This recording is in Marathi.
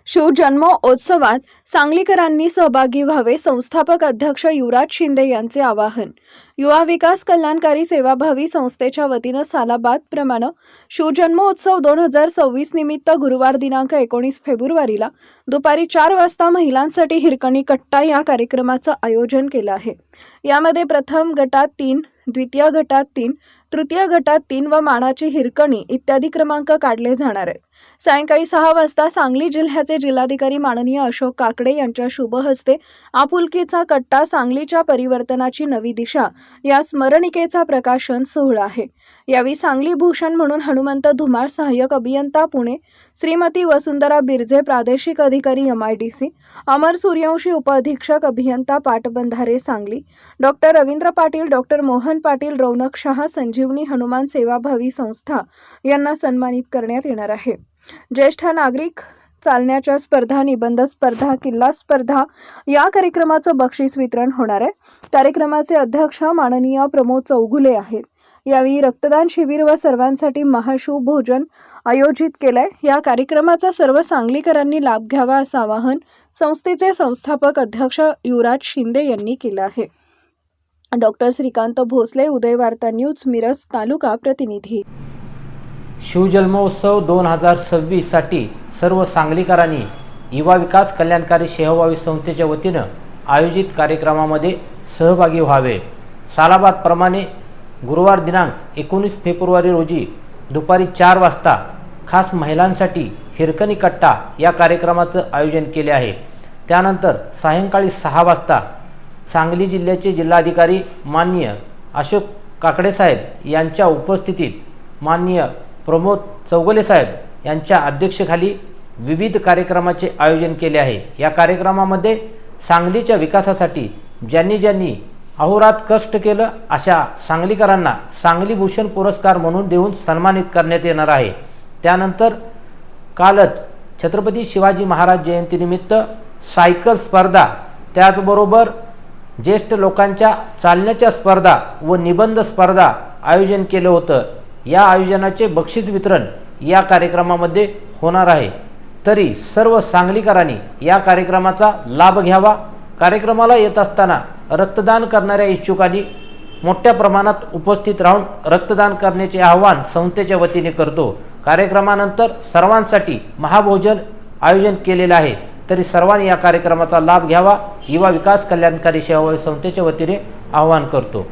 शिवजन्मोत्सवात सांगलीकरांनी सहभागी व्हावे, संस्थापक अध्यक्ष युवराज शिंदे यांचे आवाहन। युवा विकास कल्याणकारी सेवाभावी संस्थेच्या वतीनं सालाबाद प्रमाणे शिवजन्मोत्सव 2026 निमित्त गुरुवार दिनांक 19 फेब्रुवारीला दुपारी 4 वाजता महिलांसाठी हिरकणी कट्टा या कार्यक्रमाचं आयोजन केलं आहे। यामध्ये प्रथम गटात 3, द्वितीय गटात 3, तृतीय गटात 3 व मानाची हिरकणी इत्यादी क्रमांक काढले जाणार आहेत। सायंकाळी 6 वाजता सांगली जिल्ह्याचे जिल्हाधिकारी माननीय अशोक काकडे यांच्या शुभ हस्ते आपुलकीचा कट्टा सांगलीच्या परिवर्तनाची नवी दिशा या स्मरणिकेचा प्रकाशन सोहळा आहे। यावेळी सांगली भूषण म्हणून हनुमंत धुमाळ सहाय्यक अभियंता पुणे, श्रीमती वसुंधरा बिरजे प्रादेशिक अधिकारी MIDC, अमर सूर्यवंशी उपअधीक्षक अभियंता पाटबंधारे सांगली, डॉक्टर रवींद्र पाटील, डॉक्टर मोहन पाटील, रौनक शाह, संजीवनी हनुमान सेवाभावी संस्था यांना सन्मानित करण्यात येणार आहे। ज्येष्ठ नागरिक चालण्याच्या स्पर्धा, निबंध स्पर्धा, किल्ला स्पर्धा या कार्यक्रमाचं बक्षीस वितरण होणार आहे। कार्यक्रमाचे अध्यक्ष माननीय प्रमोद चौगुले आहेत। यावेळी रक्तदान शिबिर व सर्वांसाठी महाशिव भोजन आयोजित केलंय। या कार्यक्रमाचा सर्व सांगलीकरांनी लाभ घ्यावा असं आवाहन संस्थेचे संस्थापक अध्यक्ष युवराज शिंदे यांनी केलं आहे। डॉक्टर श्रीकांत भोसले, उदय वार्ता न्यूज, मिरज तालुका प्रतिनिधी। शिवजन्मोत्सव 2026 साठी सर्व सांगलीकरांनी युवा विकास कल्याणकारी सेवाभावी संस्थेच्या वतीनं आयोजित कार्यक्रमामध्ये सहभागी व्हावे। सालाबाद प्रमाणे गुरुवार दिनांक 19 फेब्रुवारी रोजी दुपारी 4 वाजता खास महिलांसाठी हिरकणी कट्टा या कार्यक्रमाचं आयोजन केले आहे। त्यानंतर सायंकाळी 6 वाजता सांगली जिल्ह्याचे जिल्हाधिकारी माननीय अशोक काकडे साहेब यांच्या उपस्थितीत माननीय प्रमोद चौगुले साहेब यांच्या अध्यक्षतेखाली विविध कार्यक्रमाचे आयोजन केले आहे। या कार्यक्रमामध्ये सांगलीच्या विकासासाठी ज्यांनी अहोरात कष्ट केलं अशा सांगलीकरांना सांगली भूषण पुरस्कार म्हणून देऊन सन्मानित करण्यात येणार आहे। त्यानंतर कालच छत्रपती शिवाजी महाराज जयंतीनिमित्त सायकल स्पर्धा, त्याचबरोबर ज्येष्ठ लोकांच्या चालण्याच्या स्पर्धा व निबंध स्पर्धा आयोजन केलं होतं। या आयोजनाचे बक्षीस वितरण या कार्यक्रमामध्ये होणार आहे। तरी सर्व सांगलीकरांनी या कार्यक्रमाचा लाभ घ्यावा। कार्यक्रमाला येत असताना रक्तदान करणाऱ्या इच्छुकांनी मोठ्या प्रमाणात उपस्थित राहून रक्तदान करण्याचे आवाहन संस्थेच्या वतीने करतो। कार्यक्रमानंतर सर्वांसाठी महाभोजन आयोजन केलेले आहे। तरी सर्वांनी या कार्यक्रमाचा लाभ घ्यावा, युवा विकास कल्याणकारी सेवाभावी संस्थेच्या वतीने आवाहन करतो।